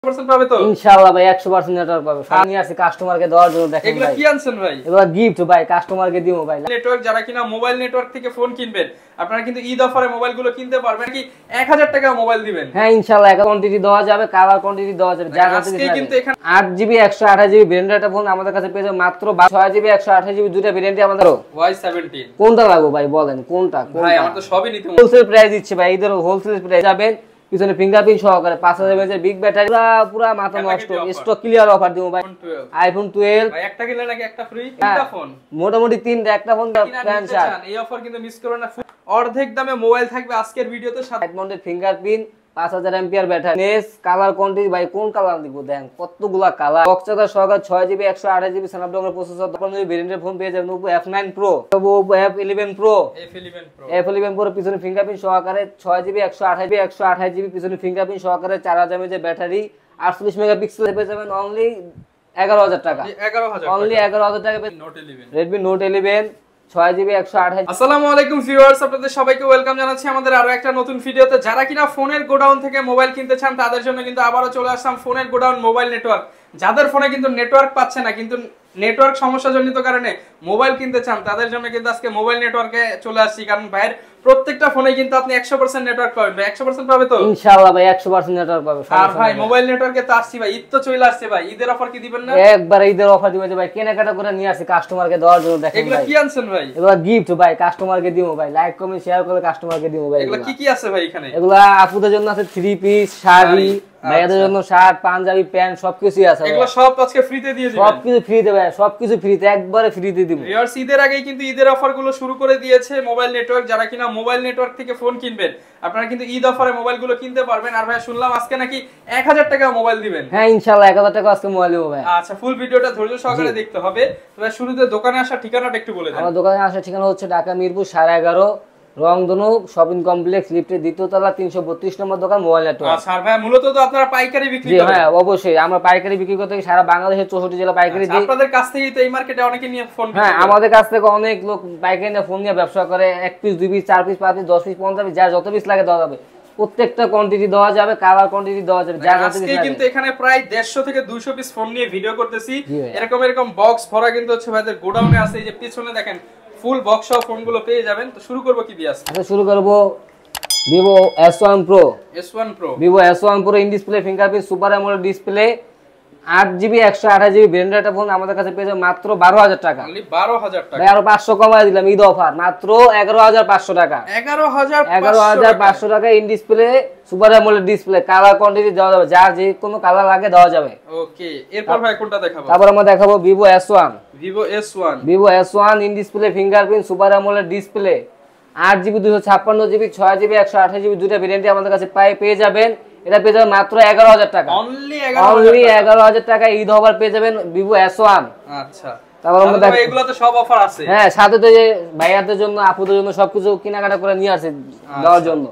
100% পাবে তো ইনশাআল্লাহ ভাই 100% নেটওয়ার্ক পাবে। আমি আসি কাস্টমারকে দেওয়ার জন্য। দেখেন এগুলা ভাই কি আনছেন ভাই? এগুলা গিফট ভাই, কাস্টমারকে দিমু ভাই। নেটওয়ার্ক যারা কিনা মোবাইল নেটওয়ার্ক থেকে ফোন কিনবেন, আপনারা কিন্তু ঈদ অফারে মোবাইলগুলো কিনতে পারবেন। কি 1000 টাকা মোবাইল দিবেন? হ্যাঁ ইনশাআল্লাহ এক কোয়ান্টিটি দেওয়া যাবে, কালার কোয়ান্টিটি দেওয়া যাবে। যা আজকে কিন্তু এখানে 8GB 128GB ভেরিয়েন্ট একটা ফোন আমাদের কাছে পেয়ে যাবেন মাত্র 6GB 128GB দুটো ভেরিয়েন্টই আমাদের। Y17 কোনটা লাগবে ভাই বলেন, কোনটা? ভাই আমার তো সবই নিতে মন। হোলসেল প্রাইস দিচ্ছে ভাই, এদের হোলসেল প্রাইস যাবেন। পিছনে ফিঙ্গারপ্রিন্ট সহকারে 5000 mAh বিগ ব্যাটারি, পুরো মাথা নষ্ট স্টক ক্লিয়ার অফার দিমু ভাই। আইফোন 12 ভাই একটা কিনলে নাকি একটা ফ্রি, তিনটা ফোন মোটামুটি তিনটা, একটা ফোন প্ল্যান চার। এই অফার কিন্তু মিস করবেন না। অর্ধেক দামে মোবাইল থাকবে আজকের ভিডিওতে। Side mounted fingerprint 5000 mAh battery, নেস কালার কোয়ান্টিটি ভাই কোন কালার দিব দেখেন কতগুলা কালার। বক্সটা সহকারে 6GB 128GB স্ন্যাপড্রাগন প্রসেসর। তখন যদি ভেরিয়েন্টের ফোন পেয়ে যাবেন Oppo F9 Pro, Oppo F11 Pro, F11 Pro পিছনে ফিঙ্গারপ্রিন্ট সহকারে 6GB 128GB পিছনে ফিঙ্গারপ্রিন্ট সহকারে 4000 mAh ব্যাটারি, 48 মেগাপিক্সেল পেয়ে যাবেন অনলি 11000 টাকা। অনলি 11000 টাকা Redmi Note 11 6GB 128। আসসালামু আলাইকুম ভিউয়ার্স, আপনাদের সবাইকে ওয়েলকাম জানাচ্ছি আমাদের আরো একটা নতুন ভিডিওতে। যারা কিনা ফোনের গোডাউন থেকে মোবাইল কিনতে চান তাদের জন্য কিন্তু আবারো চলে আসলাম ফোনের গোডাউন মোবাইল নেটওয়ার্ক। যাদের ফোনে কিন্তু নেটওয়ার্ক পাচ্ছে না, কিন্তু নেটওয়ার্ক সমস্যাজনিত কারণে মোবাইল কিনতে চান, তাদের জন্য কিন্তু আজকে মোবাইল নেটওয়ার্কে চলে আসছি। কারণ ভাইয়ের প্রত্যেকটা ফোনে কিন্তু আপনি 100% নেটওয়ার্ক পাবেন। ভাই 100% পাবে তো? ইনশাআল্লাহ ভাই 100% নেটওয়ার্ক পাবে। আর ভাই মোবাইল নেটওয়ার্কে তো আসছি ভাই, ঈদ তো চলে আসছে ভাই, ঈদের অফার কি দিবেন না? একবার ঈদের অফার দিবেন ভাই, কেনাকাটা করে নিয়ে আসি কাস্টমারকে দেওয়ার জন্য। দেখেন এগুলা কি আনছেন ভাই? এগুলা গিফট ভাই, কাস্টমারকে দিমু ভাই। লাইক কমেন্ট শেয়ার করে কাস্টমারকে দিমু ভাই। এগুলা কি আছে ভাই এখানে? এগুলা আপুদের জন্য আছে 3 পিস শাড়ি, ভাইয়াদের জন্য শার্ট পাঞ্জাবি প্যান্ট সবকিছুই আছে। এগুলা সব আজকে ফ্রিতে দিয়ে দিবেন? সবকিছু ফ্রিতে ভাই, সবকিছু ফ্রিতে, একবারে ফ্রিতে দিব। ভিউয়ার্স ঈদের আগেই কিন্তু ঈদের অফারগুলো শুরু করে দিয়েছে মোবাইল নেটওয়ার্ক। যারা কিনা মোবাইল নেটওয়ার্ক থেকে ফোন কিনবেন, আপনারা কিন্তু ঈদ অফারে মোবাইলগুলো কিনতে পারবেন। আর ভাই শুনলাম আজকে নাকি 1000 টাকা মোবাইল দিবেন? হ্যাঁ ইনশাআল্লাহ 1000 টাকা আজকে মোবাইল দিব ভাই। আচ্ছা ফুল ভিডিওটা ধৈর্য সহকারে দেখতে হবে। তবে শুরুতে দোকানে আসার ঠিকানাটা একটু বলে দেন। আমার দোকানে আসার ঠিকানা হচ্ছে ঢাকা মিরপুর 11.5 রংধনু শপিং কমপ্লেক্স লিফটের দ্বিতীয় তলা 332 নম্বর দোকান মোবাইল নেটওয়ার্ক। আচ্ছা আর ভাই মূলত তো আপনারা পাইকারি বিক্রি করেন? হ্যাঁ অবশ্যই আমরা পাইকারি বিক্রি করতে সারা বাংলাদেশের 64 জেলা পাইকারি দিই। আপনাদের কাছ থেকেই তো এই মার্কেটে অনেকে নিয়ে ফোন কিনে। হ্যাঁ আমাদের কাছ থেকে অনেক লোক পাইকারি নিয়ে ফোন নিয়ে ব্যবসা করে। 1 piece 2 piece 4 piece 5 piece 10 piece 50 piece, যার যত পিস লাগে দেওয়া যাবে। প্রত্যেকটা কোয়ান্টিটি দেওয়া যাবে, কালার কোয়ান্টিটি দেওয়া যাবে, যার যত পিস লাগে। আজকে কিন্তু এখানে প্রায় 150 থেকে 200 পিস ফোন নিয়ে ভিডিও করতেছি। এরকম বক্স ভরা কিন্তু হচ্ছে ভাইদের গোডাউনে আছে। এই যে পিছনে দেখেন ফুল বক্স সহ ফোনগুলো পেয়ে যাবেন। তো শুরু করব কি দিয়ে? আচ্ছা শুরু করব Vivo S1 Pro। Vivo S1 Pro in display fingerprint super AMOLED display 8GB 128GB variant একটা ফোন আমাদের কাছে পেয়ে যাবেন মাত্র 12000 টাকা। অনলি 12000 টাকা। ভাই আরো 500 কমায় দিলাম ঈদ অফার, মাত্র 11500 টাকা। 11500 টাকা in display super AMOLED display, colour quantity দেওয়া যাবে, যার যে কোনো কালার লাগে দেওয়া যাবে। ওকে এরপর ভাই কোনটা দেখাবো? তারপর আমরা দেখাবো Vivo S1। Vivo S1 in display fingerprint super AMOLED display 8GB 256GB 6GB 128GB দুটো ভেরিয়েন্টই আমাদের কাছে পেয়ে যাবেন। এটা পেয়ে যাবেন মাত্র 11000 টাকা। অনলি 11000 টাকা ঈদ অফার পেয়ে যাবেন Vivo S1। আচ্ছা তারপর আমরা দেখো এগুলা তো সব অফার আছে। হ্যাঁ সাথে তো যে ভাইয়াদের জন্য আপুদের জন্য সবকিছু কেনাকাটা করে নিয়ে আসে দেওয়ার জন্য।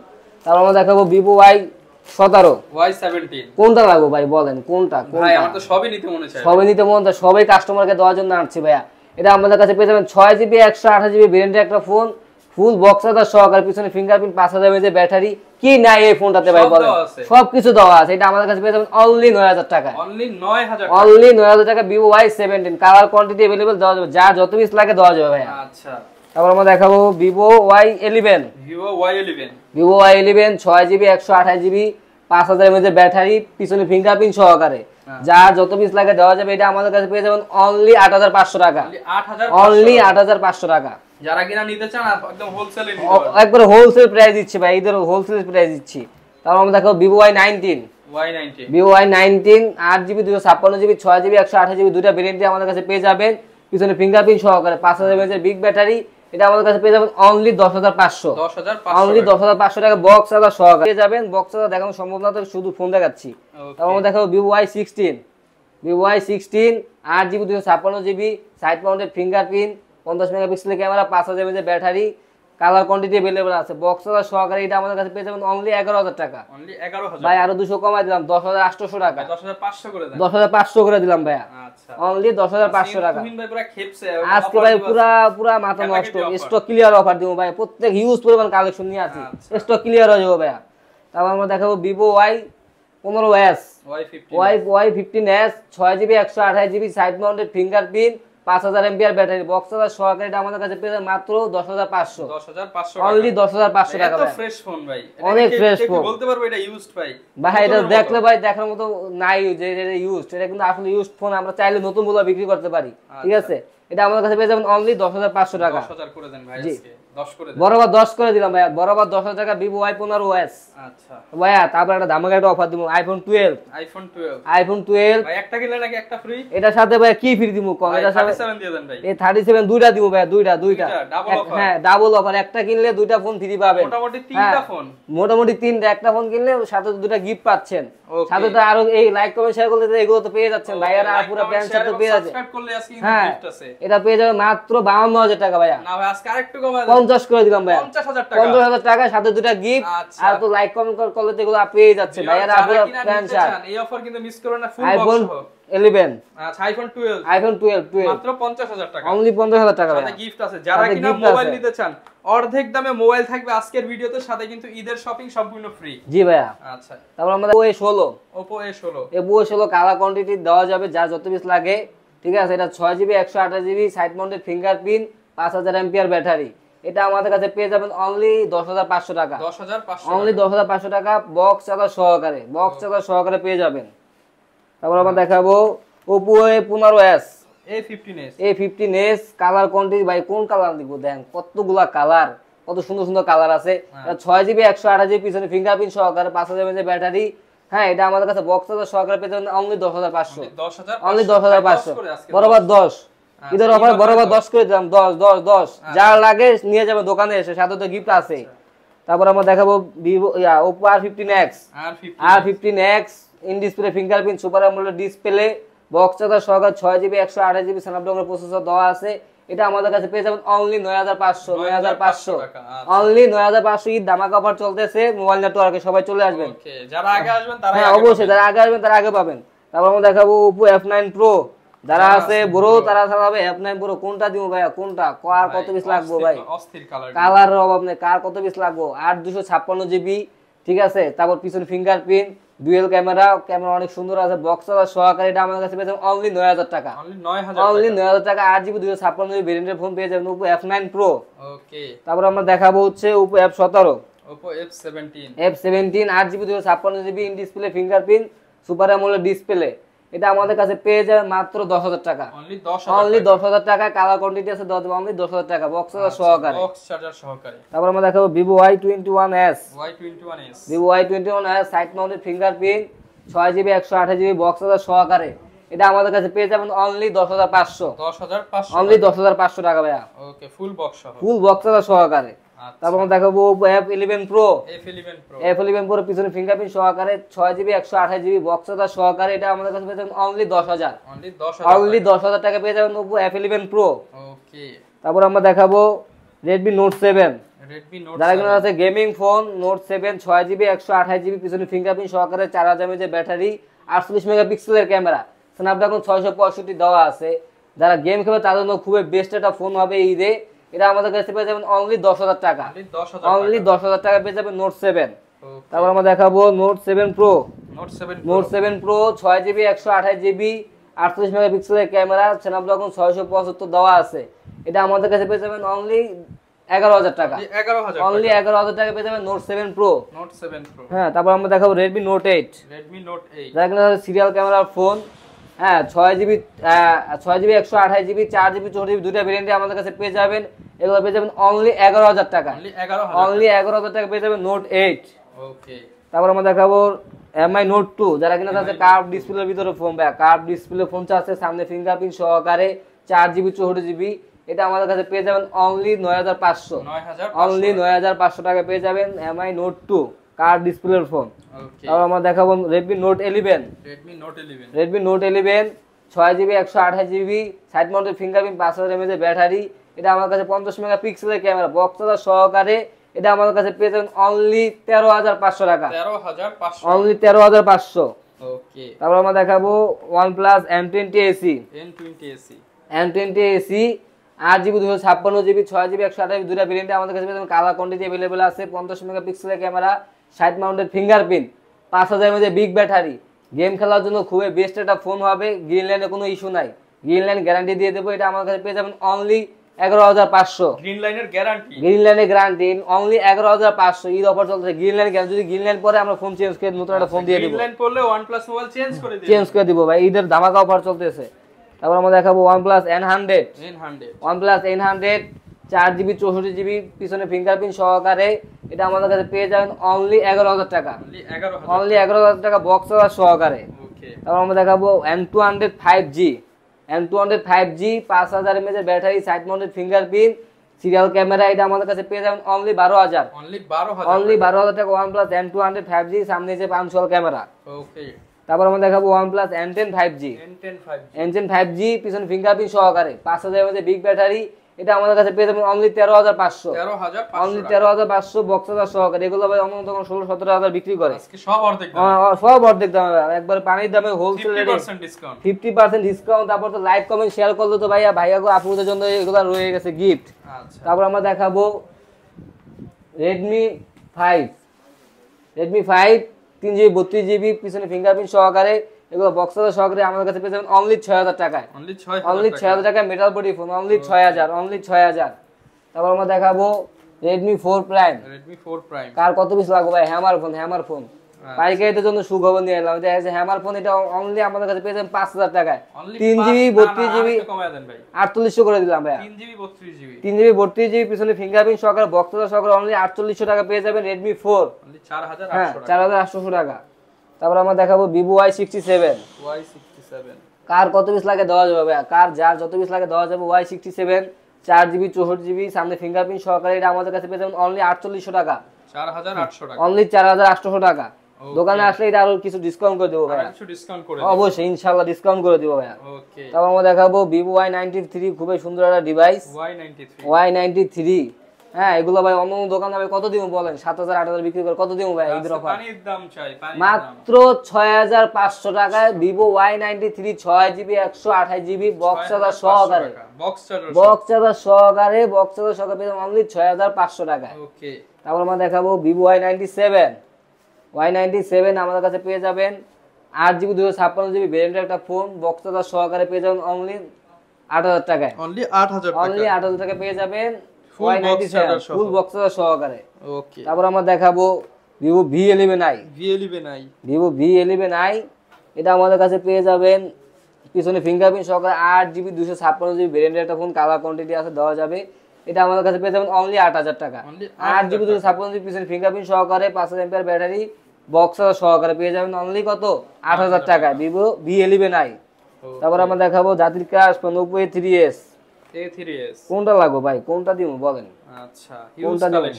তারপর আমরা দেখাবো Vivo Y17। কোনটা লাগবে ভাই বলেন, কোনটা? ভাই আমার তো সবই নিতে মনে চায়। সবই নিতে মন চায়, সবাই কাস্টমারকে দেওয়ার জন্য আনছি ভাইয়া। এটা আমাদের কাছে পেয়ে যাবেন 6GB 128GB ভেরিয়েন্টের একটা ফোন, ফুল বক্সটা সহকারে, পিছনে ফিঙ্গারপ্রিন্ট 5000 mAh ব্যাটারি। কি নাই এই ফোনটাতে ভাই বলেন? সবকিছু দেওয়া আছে। এটা আমাদের কাছে পেয়ে যাবেন অনলি 9000 টাকা। অনলি 9000 টাকা Vivo Y17, colour quantity available দেওয়া যাবে, যার যত পিস লাগে দেওয়া যাবে ভাই। আচ্ছা তারপর আমরা দেখাবো Vivo Y11। Vivo Y11 6GB 128GB 5000 mAh battery, পিছনে ফিঙ্গারপ্রিন্ট সহকারে, যার যত পিস লাগে দেওয়া যাবে। এটা আমাদের কাছে পেয়ে যাবেন অনলি 8500 টাকা। অনলি 8500 টাকা। যারা কিনা নিতে চান একদম হোলসেলে নিতে পারবেন, একবারে হোলসেল প্রাইস দিচ্ছি ভাই, এদের হোলসেল প্রাইস দিচ্ছি। তারপর আমরা দেখো Vivo Y19। Vivo Y19 8GB 256GB 6GB 128GB দুটো ভেরিয়েন্টই আমাদের কাছে পেয়ে যাবেন। পিছনে ফিঙ্গারপ্রিন্ট সহকারে 5000 mAh বিগ ব্যাটারি, এটা আমাদের কাছে পেয়ে যাবেন অনলি 10500। অনলি 10500 টাকা বক্স আদা সহকারে পেয়ে যাবেন। বক্স আদা দেখানো সম্ভব না, তো শুধু ফোন দেখাচ্ছি। তারপর আমরা দেখাবো Vivo Y16। Vivo Y16 8GB 256GB side mounted fingerprint 50 মেগাপিক্সেলের camera 5000 mAh battery, colour quantity available আছে, বক্স আদা সহকারে। এটা আমাদের কাছে পেয়ে যাবেন অনলি 11000 টাকা। ভাই আরো 200 কমাই দিলাম, 10800 টাকা। 10500 করে দেন। 10500 করে দিলাম ভাইয়া। আচ্ছা অনলি 10500 টাকা। তুমিন ভাই পুরো খেপছে আজকে ভাই পুরা মাথা নষ্ট, স্টক ক্লিয়ার অফার দিব ভাই। প্রত্যেক হিউজ পরিমাণ কালেকশন নিয়ে আসি, স্টক ক্লিয়ার হয়ে যাবে ভাইয়া। তারপর আমরা দেখাবো Vivo 15s Y15s 6GB 128GB side mounted fingerprint 5000 MPR battery box charger সহকারে এটা আমাদের কাছে পেয়ে যাবেন মাত্র 10500 অনলি 10500 টাকা এত ফ্রেশ ফোন ভাই অনেক ফ্রেশ ফোন বলতে পারবো এটা ইউজড ভাই এটা দেখলে ভাই দেখার মতো নাই যে এটা ইউজড এটা কিন্তু আসলে ইউজড ফোন আমরা চাইলে নতুন বলে বিক্রি করতে পারি ঠিক আছে এটা আমাদের কাছে পেয়ে যাবেন অনলি 10500 টাকা 10000 করে দেন ভাই আজকে 10 করে দেন বরাবর 10 করে দিলাম ভাই বরাবর 10000 টাকা Vivo Y15s আচ্ছা ভাইয়া তারপর একটা ধামাকা একটা অফার দিব iPhone 12 ভাই একটা কিনলে নাকি একটা ফ্রি এটার সাথে ভাই কি ফ্রি দিব কম এটার সাথে 37 দিয়ে দেন ভাই এই 37 দুইটা দিব ভাই দুইটা ডাবল অফার হ্যাঁ ডাবল অফার একটা কিনলে দুইটা ফোন ফ্রি পাবেন মোটামুটি তিনটা ফোন মোটামুটি তিনটা একটা ফোন কিনলে সাথে দুটো গিফট পাচ্ছেন সাথে তো আরো এই লাইক কমেন্ট শেয়ার করলে এগুলো তো পেয়ে যাচ্ছেন ভাইয়ারা আর পুরো প্ল্যান সাথে পেয়ে যাচ্ছে সাবস্ক্রাইব করলে আজকে গিফট আছে এটা পেয়ে যাবে মাত্র 52000 টাকা ভাইয়া না ভাই আজকে আরেকটু কমায় 50 করে দিলাম ভাইয়া 50000 টাকা 50000 টাকা সাথে দুটো গিফট আর তো লাইক কমেন্ট করলে তো এগুলো পেয়ে যাচ্ছে ভাইয়ারা আর পুরো প্ল্যান সাথে এই অফার কিন্তু মিস করবেন না ফুল iPhone বক্স 11 আচ্ছা iPhone 12 মাত্র 50000 টাকা অনলি 50000 টাকা সাথে গিফট আছে যারা কিনা মোবাইল নিতে চান অর্ধেক দামে মোবাইল থাকবে আজকের ভিডিওতে সাথে কিন্তু ঈদের শপিং সম্পূর্ণ ফ্রি জি ভাইয়া আচ্ছা তারপর আমাদের Oppo A16 কালার কোয়ান্টিটি দেওয়া যাবে যা যত পিস লাগে ঠিক আছে এটা 6GB 128GB side mounted fingerprint 5000 MPR battery এটা আমাদের কাছে পেয়ে যাবেন অনলি 10500 টাকা 10500 অনলি 10500 টাকা বক্স চার্জার সহকারে পেয়ে যাবেন তারপর আমরা দেখাবো Oppo A15s A15s colour quantity ভাই কোন কালার দিব দেখেন কতগুলা কালার কত সুন্দর সুন্দর কালার আছে এটা 6GB 128GB পিছনে ফিঙ্গারপ্রিন্ট সহকারে 5000 mAh ব্যাটারি হ্যাঁ এটা আমাদের কাছে বক্স চার্জার সহকারে পেয়ে যাবেন অনলি 10500 অনলি 10500 বরাবর 10 ঈদের অফার বরাবর 10 করে দিলাম 10 যা লাগে নিয়ে যাবেন দোকানে এসে সাথে তো গিফট আছে তারপর আমরা দেখাবো Vivo Oppo R15X in display fingerprint super AMOLED display box charger সহকারে 6GB 128GB স্ন্যাপড্রাগন প্রসেসর দেওয়া আছে এটা আমাদের কাছে পেয়ে যাবেন অনলি 9500 অনলি 9500 ঈদ ধামাকা অফার চলতেছে মোবাইল নেটওয়ার্কে সবাই চলে আসবেন ওকে যারা আগে আসবেন তারা অবশ্যই যারা আগে আসবেন তারা আগে পাবেন তারপর আমরা দেখাবো Oppo F9 Pro যারা আছে বড় তারা চালাবে F9 Pro কোনটা দিব ভাই কোনটা কার কত পিস লাগবে ভাই অস্থির কালারের অভাব নেই কার কত পিস লাগবে 8256GB ঠিক আছে তারপর পিছনে ফিঙ্গারপ্রিন্ট ডুয়াল ক্যামেরা অনেক সুন্দর আছে বক্স চার্জার সহকারে এটা আমাদের কাছে পেয়ে যাবেন অনলি 9000 টাকা অনলি 9000 টাকা 8GB 256GB ভেরিয়েন্টের ফোন পেয়ে যাবেন Oppo F9 Pro ওকে তারপর আমরা দেখাবো হচ্ছে Oppo F17 F17 8GB 256GB in display fingerprint super AMOLED display এটা আমাদের কাছে পেয়ে যাবে মাত্র 10000 টাকা অনলি 10000 টাকা কালার কোয়ান্টিটি আছে অনলি 10000 টাকা বক্স চার্জার সহকারে তারপর আমরা দেখাবো Vivo Y21s Vivo Y21s side mounted fingerprint 6GB 128GB box charger সহকারে এটা আমাদের কাছে পেয়ে যাবেন অনলি 10500 অনলি 10500 টাকা ভাইয়া ওকে ফুল বক্স চার্জার সহকারে তারপর আমরা দেখাবো Oppo F11 Pro পিছনে ফিঙ্গারপ্রিন্ট সহকারে 6GB 128GB বক্স চার্জার সহকারে এটা আমাদের কাছে পেয়ে যাবেন অনলি 10000 অনলি 10000 টাকা পেয়ে যাবেন Oppo F11 Pro ওকে তারপর আমরা দেখাবো Redmi Note 7 যারা কিনা আছে gaming phone Note 7 6GB 128GB পিছনে ফিঙ্গারপ্রিন্ট সহকারে 4000 mAh ব্যাটারি 48 মেগাপিক্সেলের ক্যামেরা স্ন্যাপড্রাগন 665 দেওয়া আছে যারা গেম খেলবে তাদের জন্য খুবই বেস্ট একটা ফোন হবে ঈদে এটা আমাদের কাছে পেয়ে যাবেন অনলি 10000 টাকা অনলি 10000 টাকা পেয়ে যাবেন Note 7 তারপর আমরা দেখাবো Note 7 Pro 6GB 128GB 48 মেগাপিক্সেলের ক্যামেরা স্ন্যাপড্রাগন 675 দেওয়া আছে এটা আমাদের কাছে পেয়ে যাবেন অনলি 11000 টাকা অনলি 11000 টাকা পেয়ে যাবেন Note 7 Pro হ্যাঁ তারপর আমরা দেখাবো Redmi Note 8 যারা কিনা সিরিয়াল ক্যামেরার ফোন হ্যাঁ 6GB 128GB 4GB 4GB দুইটা ভেরিয়েন্টে আমাদের কাছে পেয়ে যাবেন এগুলো পেয়ে যাবেন অনলি 11000 টাকা অনলি 11000 টাকা পেয়ে যাবেন Note 8 ওকে তারপর আমরা দেখাবো Mi Note 2 যারা কিনা আছে কার্ভ ডিসপ্লের ভিতরে ফোন ভাই কার্ভ ডিসপ্লে ফোন আছে সামনে ফিঙ্গারপ্রিন্ট সহকারে 4GB 64GB এটা আমাদের কাছে পেয়ে যাবেন অনলি 9500 অনলি 9500 টাকা পেয়ে যাবেন Mi Note 2 কার্ভ ডিসপ্লের ফোন তারপর আমরা দেখাবো Redmi Note 11 6GB 128GB side mounted fingerprint 5000 mAh battery এটা আমার কাছে 50 মেগাপিক্সেলের ক্যামেরা বক্স চার্জার সহকারে এটা আমাদের কাছে পেয়ে যাবেন অনলি 13500 টাকা অনলি 13500 ওকে তারপর আমরা দেখাবো OnePlus M20AC 8GB 256GB 6GB 128GB দুইটা ভেরিয়েন্টে আমাদের কাছে পেয়ে যাবেন কালার কোয়ান্টিটি अवेलेबल আছে 50 মেগাপিক্সেলের camera side mounted fingerprint 5000 mAh big battery, game খেলার জন্য খুবই বেস্ট একটা ফোন হবে। গ্রিনল্যান্ডে কোনো ইস্যু নাই, গ্রিনল্যান্ড গ্যারান্টি দিয়ে দেবো। এটা আমার কাছে পেয়ে যাবেন অনলি 11500। গ্রিনল্যান্ডের গ্যারান্টি, গ্রিনল্যান্ডের গ্যারান্টি অনলি 11500। ঈদ অফার চলছে, গ্রিনল্যান্ড গ্যারান্টি। যদি গ্রিনল্যান্ড পরে আমরা ফোন চেঞ্জ করে নতুন একটা ফোন দিয়ে দিব। গ্রিনল্যান্ড পড়লে OnePlus মোবাইল চেঞ্জ করে দিব ভাই, ঈদের ধামাকা অফার চলতেছে। তারপর আমরা দেখাবো OnePlus N100। OnePlus N100 4GB 64GB পিছনে ফিঙ্গারপ্রিন্ট সহকারে। এটা আমাদের কাছে পেয়ে যাবেন অনলি 11000 টাকা। অনলি 11000 টাকা বক্স সহকারে। তারপর আমরা দেখাবো N200 5G। N200 5G 5000 mAh battery, side mounted fingerprint, serial camera. এটা আমাদের কাছে পেয়ে যাবেন অনলি 12000। অনলি 12000 টাকা OnePlus N200 5G, সামনে যে পাঁচশোল ক্যামেরা। ওকে। তারপর আমরা দেখাবো OnePlus N10 5G। N10 5G পিছনে ফিঙ্গারপ্রিন্ট সহকারে, 5000 mAh বিগ ব্যাটারি। এটা আমাদের কাছে পেয়ে যাবেন অনলি 13500। অনলি 13500 বক্স সহকারে। এগুলো ভাই অন্য তখন 16-17 বিক্রি করে। আজকে সব অর্ধেক দামে, একবার পানির দামে হোলসেল রেটে 50% ডিসকাউন্ট। তারপর তো লাইক কমেন্ট শেয়ার করলে তো ভাইয়াগো আপুদের জন্য এগুলো রয়ে গেছে গিফট। আচ্ছা। তারপর আমরা দেখাবো Redmi 5। Redmi 5 3GB 32GB পিছনে ফিঙ্গারপ্রিন্ট সহকারে। এগুলো বক্স সহকারে আমাদের কাছে পেয়ে যাবেন অনলি 6000 টাকায়। অনলি 6000 টাকায় মেটাল বডি ফোন, অনলি 6000। তারপর আমরা দেখাবো Redmi 4 Prime। কার কত পিস লাগবে ভাই? হ্যামার ফোন পাইকারিদের জন্য সুখবর নিয়ে এলাম। এটা হচ্ছে হ্যামার ফোন। এটা অনলি আমাদের কাছে পেয়ে যাবেন 5000 টাকায়। 3GB 32GB 4800 করে দিলাম ভাই। 3GB 32GB পিছনে ফিঙ্গারপ্রিন্ট সহকারে বক্স সহকারে অনলি 4800 টাকা পেয়ে যাবেন Redmi 4। অনলি 4800 টাকা। তারপর আমরা দেখাবো Vivo Y67। কার কত পিস লাগে দেওয়া যাবে ভাই? কার যার যত পিস লাগে দেওয়া যাবে। Y67 4GB 64GB সামনে ফিঙ্গারপ্রিন্ট সহকারে। এটা আমাদের কাছে পেয়ে যাবেন অনলি 4800 টাকা। 4800 টাকা। অনলি 4800 টাকা। দোকানে আসলে এটা আরো কিছু ডিসকাউন্ট করে দেবো ভাই। অবশ্যই ইনশাআল্লাহ ডিসকাউন্ট করে দেবো ভাই। ওকে। তারপর আমরা দেখাবো Vivo Y93। খুবই সুন্দর একটা ডিভাইস। Y93। হ্যাঁ, এগুলো ভাই অন্য দোকানে ভাই কত দিব বলেন? 7000 8000 বিক্রি করে কত দিব ভাই? ঈদের অফার পানির দাম চাই, মাত্র 6500 টাকায় Vivo Y93 6GB 128GB box charger সহকারে। বক্স চার্জার সহকারে অনলি 6500 টাকায়। ওকে। তারপর আমরা দেখাবো Vivo Y97 আমাদের কাছে পেয়ে যাবেন 8GB 256GB ভেরিয়েন্টের একটা ফোন, বক্স চার্জার সহকারে পেয়ে যাবেন অনলি 8000 টাকায়। অনলি 8000 টাকা পেয়ে যাবেন ফুল বক্স সহকারে। ওকে। তারপর আমরা দেখাবো Vivo V11i। Vivo V11i এটা আমাদের কাছে পেয়ে যাবেন পিছনে ফিঙ্গারপ্রিন্ট সহকারে 8GB 256GB ভেরিয়েন্টের একটা ফোন, কালার কোয়ান্টিটি আছে দেওয়া যাবে। এটা আমাদের কাছে পেয়ে যাবেন অনলি 8000 টাকা। 8GB 256GB পিছনে ফিঙ্গারপ্রিন্ট সহকারে 5000 mAh ব্যাটারি, বক্স সহকারে পেয়ে যাবেন অনলি কত? 8000 টাকায় Vivo V11i। তারপর আমরা দেখাবো জাতির ক্রাশ Oppo A3s। কোনটা লাগবে ভাই? কোনটা দিব বলেন? আচ্ছা,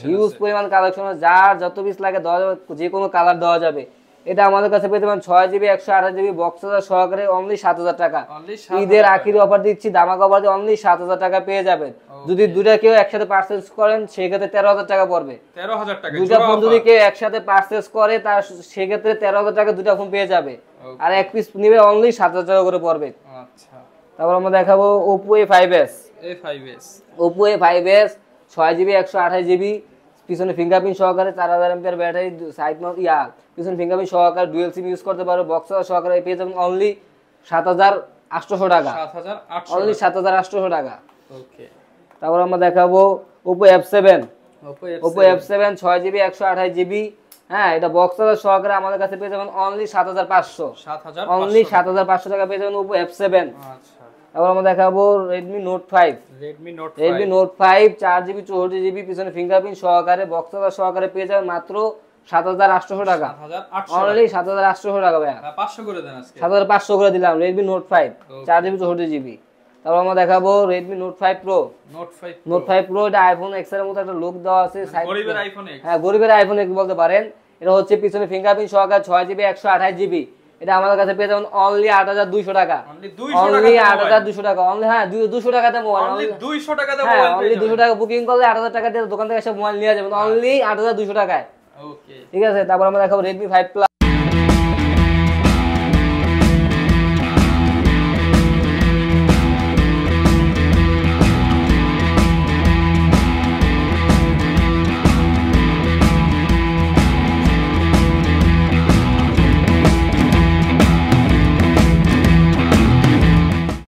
হিউজ পরিমাণ কালেকশন, যার যত পিস লাগে দেওয়া যাবে, যে কোনো কালার দেওয়া যাবে। এটা আমাদের কাছে পেতে পারেন 6GB 128GB বক্স সহকারে অনলি 7000 টাকা। ঈদের আখির অফার দিচ্ছি, ধামাকা অফার দিয়ে অনলি 7000 টাকা পেয়ে যাবেন। যদি দুইটা কেউ একসাথে পারচেজ করেন সেক্ষেত্রে 13000 টাকা পড়বে। 13000 টাকা দুইটা ফোন যদি কেউ একসাথে পারচেজ করে তার সেক্ষেত্রে 13000 টাকা দুইটা ফোন পেয়ে যাবে। আর এক পিস নিবে অনলি 7000 টাকা করে পড়বে। আচ্ছা। তারপর আমরা দেখাবো Oppo A5s। Oppo A5s 6GB 128GB পিছনে ফিঙ্গারপ্রিন্ট সহকারে 4000 mAh ব্যাটারি, সাইড মাউন্ট পিছনে ফিঙ্গারপ্রিন্ট সহকারে ডুয়াল সিম ইউজ করতে পারো, বক্স সহকারে পেয়ে যাবেন অনলি 7800 টাকা। অনলি 7800 টাকা। ওকে। তারপর আমরা দেখাবো Oppo F7। Oppo F7 6GB 128GB। হ্যাঁ, এটা বক্স সহকারে আমাদের কাছে পেয়ে যাবেন অনলি 7500। অনলি 7500 টাকা পেয়ে যাবেন Oppo F7। আচ্ছা। তারপর আমরা দেখাবো Redmi Note 5। Redmi Note 5 4GB 64GB পিছনে ফিঙ্গারপ্রিন্ট সহকারে বক্স সহকারে পেয়ে যাবেন মাত্র 7800 টাকা। অনলি 7800 টাকা ভাই। 500 করে দেন আজকে। 7500 করে দিলাম Redmi Note 5 4GB 64GB। তারপর আমরা দেখাবো Redmi Note 5 Pro। Note 5 Pro এটা iPhone X এর মতো একটা লুক দেওয়া আছে। গরিবের iPhone X। হ্যাঁ, গরিবের iPhone X বলতে পারেন। এটা হচ্ছে পিছনে ফিঙ্গারপ্রিন্ট সহকারে 6GB 128GB। এটা আমাদের কাছে পেয়ে যাবেন অনলি 8200 টাকা। অনলি 8200 টাকা। অনলি হ্যাঁ 200 টাকাতে মোবাইল। অনলি 200 টাকাতে মোবাইল। অনলি 200 টাকা বুকিং করলে 8000 টাকা দিয়ে দোকান থেকে এসে মোবাইল নিয়ে যাবেন অনলি 8200 টাকায়। ওকে, ঠিক আছে। তারপর আমরা দেখাবো Redmi 5 Plus।